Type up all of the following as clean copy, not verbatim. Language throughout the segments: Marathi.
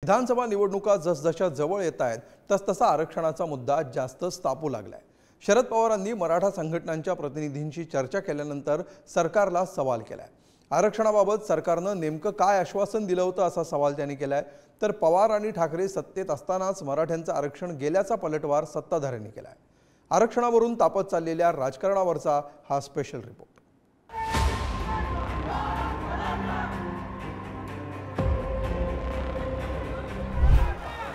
विधानसभा निवडणुका जसजशा जवळ येत आहेत तसतसा आरक्षणाचा मुद्दा जास्तच तापू लागलाय। शरद पवारांनी मराठा संघटनांच्या प्रतिनिधींशी चर्चा केल्यानंतर सरकारला सवाल केलाय। आरक्षणाबाबत सरकारनं नेमकं काय आश्वासन दिलं होतं असा सवाल त्यांनी केलाय। तर पवार आणि ठाकरे सत्तेत असतानाच मराठ्यांचं आरक्षण गेल्याचा पलटवार सत्ताधाऱ्यांनी केलाय। आरक्षणावरून तापत चाललेल्या राजकारणावरचा हा स्पेशल रिपोर्ट।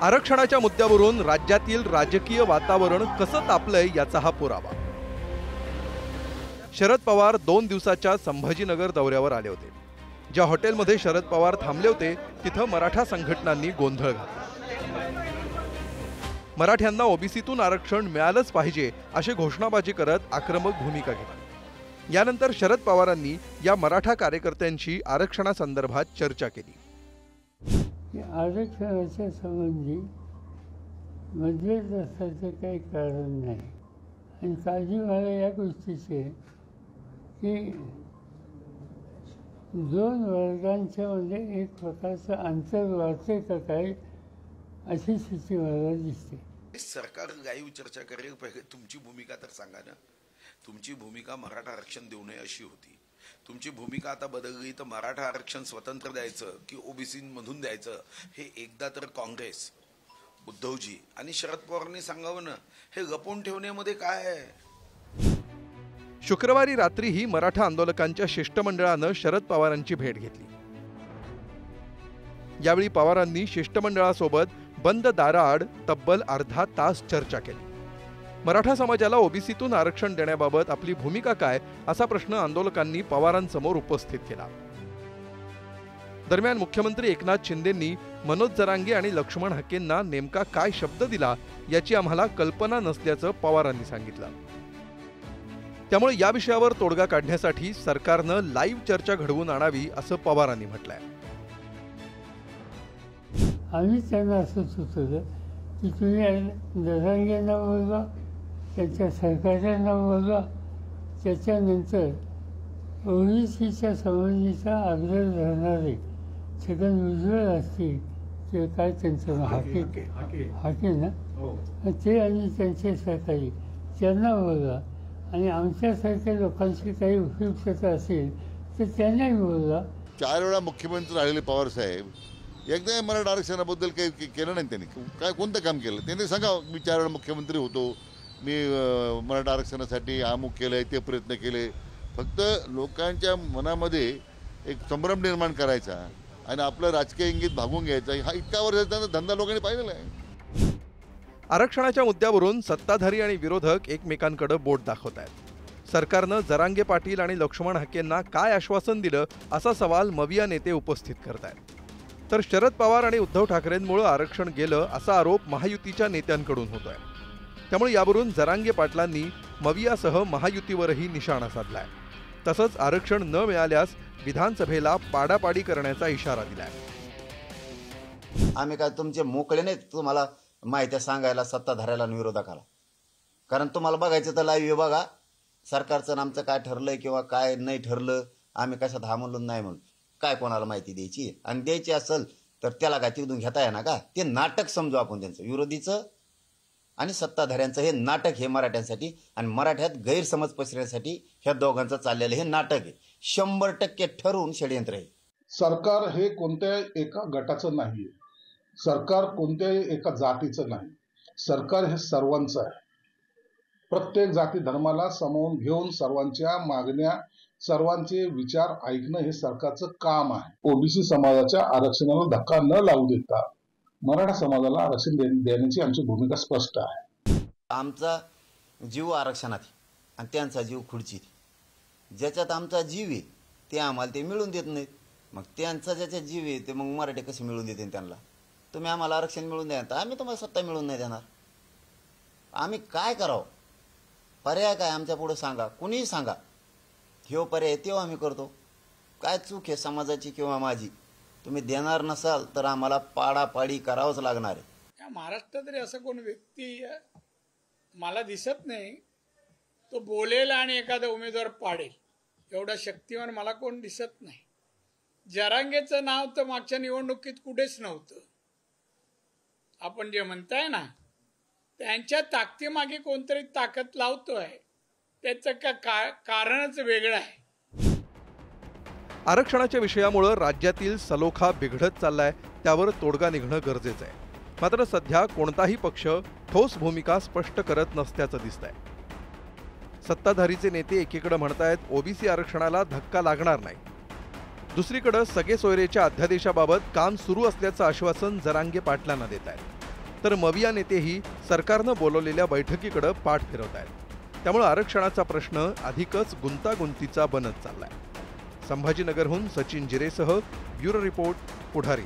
आरक्षणाच्या मुद्द्यावरून राज्यातील राजकीय वातावरण कसं तापलंय याचा हा पुरावा। शरद पवार 2 दिवसाच्या संभाजीनगर दौऱ्यावर आले होते। ज्या हॉटेलमध्ये शरद पवार थांबले होते तिथं मराठा संघटनांनी गोंधळ घातला। मराठ्यांना ओबीसीतून आरक्षण मिळालंच पाहिजे अशी घोषणाबाजी करत आक्रमक भूमिका घेतली। यानंतर शरद पवारांनी या मराठा कार्यकर्त्यांशी आरक्षणासंदर्भात चर्चा केली। आरक्षणाच्या संबंधी मतभेद असण्याचं काही कारण नाही आणि काळजी मला या गोष्टीची आहे की 2 वर्गांच्या मध्ये एक प्रकारचं अंतर वाढते का काय अशी स्थिती मला दिसते। सरकार लाईव्ह चर्चा करेल, पहिले तुमची भूमिका तर सांगा ना। तुमची भूमिका मराठा आरक्षण देऊ नये अशी होती। तुमची भूमिका आता बदलली तर मराठा आरक्षण स्वतंत्र द्यायचं की ओबीसी मधून द्यायचं हे एकदा तर काँग्रेस, उद्धवजी आणि शरद पवारांनी सांगावं ना। हे लपवून ठेवण्यामध्ये काय आहे? शुक्रवारी रात्री ही मराठा आंदोलकांच्या शिष्टमंडळानं शरद पवारांची भेट घेतली। यावेळी पवारांनी शिष्टमंडळासोबत बंद दाराआड तब्बल अर्धा तास चर्चा केली। मराठा समाजाला ओबीसीतून आरक्षण देण्याबाबत आपली भूमिका काय असा प्रश्न आंदोलकांनी पवारांसमोर उपस्थित केला। दरम्यान मुख्यमंत्री एकनाथ शिंदेंनी मनोज जरांगे आणि लक्ष्मण हाकेंना नेमका काय शब्द दिला याची आम्हाला कल्पना नसल्याचं पवारांनी सांगितलं। त्यामुळे या विषयावर तोडगा काढण्यासाठी सरकारनं लाईव्ह चर्चा घडवून आणावी असं पवारांनी म्हटलंय। आम्ही त्यांना असं सुचवलं की तुम्ही जरांगेंना बोलवा, त्यांच्या सरकारच्यांना बोलवा, त्याच्यानंतर ओबीसीच्या संबंधीचा आग्रह धरणारे छगन भुजबळ असतील किंवा काय त्यांचं हाके ना ते आणि त्यांचे सहकारी त्यांना बोलवा आणि आमच्यासारख्या लोकांची काही उपयुक्तता असेल तर त्यांनाही बोलवा। 4 वेळा मुख्यमंत्री राहिलेले पवार साहेब एकदा मराठा आरक्षणाबद्दल काही केलं नाही। त्यांनी काय कोणतं काम केलं त्यांनी सांगा। मी 4 वेळा मुख्यमंत्री होतो, मी मराठा आरक्षणासाठी अमुक केलंय, ते प्रयत्न केले। फक्त लोकांच्या मनामध्ये एक संभ्रम निर्माण करायचा आणि आपलं राजकीय इंगित भागून घ्यायचा हा इतका वर्षाचा धंदा लोकांनी पाहिलेला आहे। आरक्षणाच्या मुद्द्यावरून सत्ताधारी आणि विरोधक एकमेकांकडे बोट दाखवत आहेत। सरकारनं जरांगे पाटील आणि लक्ष्मण हाकेंना काय आश्वासन दिलं असा सवाल मविया नेते उपस्थित करतायत। तर शरद पवार आणि उद्धव ठाकरेंमुळे आरक्षण गेलं असा आरोप महायुतीच्या नेत्यांकडून होतोय। त्यामुळे यावरून जरांगे पाटलांनी मवियासह महायुतीवरही निशाणा साधलाय। तसंच आरक्षण न मिळाल्यास विधानसभेला पाडापाडी करण्याचा इशारा दिलाय। आम्ही काय तुमचे मोकळे नाहीत तुम्हाला माहिती सांगायला सत्ताधाऱ्याला आणि विरोधकाला। कारण तुम्हाला बघायचं तर लाईव्ह बघा सरकारचं आमचं काय ठरलंय किंवा काय नाही ठरलं। आम्ही कशात हा म्हणलो नाही म्हणून काय कोणाला माहिती द्यायची आणि द्यायची असेल तर त्याला काय तिथून घेता येणार का? ते नाटक समजू आपण त्यांचं विरोधीचं आणि सत्ताधाऱ्यांचं हे नाटक हे मराठ्यांसाठी आणि मराठ्यात गैरसमज पसरण्यासाठी ह्या दोघांचं चाललेलं हे नाटक आहे। 100% ठरवून षडयंत्र आहे। सरकार हे कोणत्याही एका गटाचं नाही, सरकार कोणत्याही एका जातीचं नाही, सरकार हे सर्वांचं आहे। प्रत्येक जाती धर्माला सामावून घेऊन सर्वांच्या मागण्या सर्वांचे विचार ऐकणं हे सरकारचं काम आहे। ओबीसी समाजाच्या आरक्षणाला धक्का न लावू देता मराठा समाजाला आरक्षण देण्याची आमची भूमिका स्पष्ट आहे। आमचा जीव आरक्षणात आणि त्यांचा जीव खुर्चीत। ज्याच्यात आमचा जीव आहे ते आम्हाला ते मिळून देत नाहीत। मग त्यांचा ज्याच्यात जीव आहे ते मग मराठी कसे मिळून देतील त्यांना? तुम्ही आम्हाला आरक्षण मिळून द्या तर आम्ही तुम्हाला सत्ता मिळून नाही देणार। आम्ही काय करावं? पर्याय काय आमच्या पुढे सांगा, कुणीही सांगा। ह्यो पर्याय तेव्हा आम्ही करतो। काय चूक आहे समाजाची किंवा माझी? तुम्ही देणार नसाल तर आम्हाला पाडापाडी करावंच लागणार आहे। महाराष्ट्रात तरी असं कोण व्यक्ती मला दिसत नाही तो बोलेल आणि एखादा उमेदवार पाडेल एवढा शक्तिमान मला कोण दिसत नाही। जरांगेचं नाव तर मागच्या निवडणुकीत कुठेच नव्हतं। आपण जे म्हणताय ना, त्यांच्या ताकदीमागे कोणतरी ताकद लावतोय, त्याचं कारणच वेगळं आहे. आरक्षणाच्या विषयामुळे राज्यातील सलोखा बिघडत चाललाय, त्यावर तोडगा निघणं गरजेचं आहे. मात्र सध्या कोणताही पक्ष ठोस भूमिका स्पष्ट करत नसल्याचं दिसतंय. सत्ताधारीचे नेते एकीकडे म्हणतायत ओबीसी आरक्षणाला धक्का लागणार नाही, दुसरीकडे सगळे सोयरेच्या अध्यादेशाबाबत काम सुरू असल्याचं आश्वासन जरांगे पाटलांना देत आहेत. तर मविया नेतेही सरकारनं बोलवलेल्या बैठकीकडे पाठ फिरवत आहेत. त्यामुळे आरक्षणाचा प्रश्न अधिकच गुंतागुंतीचा बनत चाललाय. संभाजीनगरहून सचिन जिरेसह ब्युरो रिपोर्ट, पुढारी.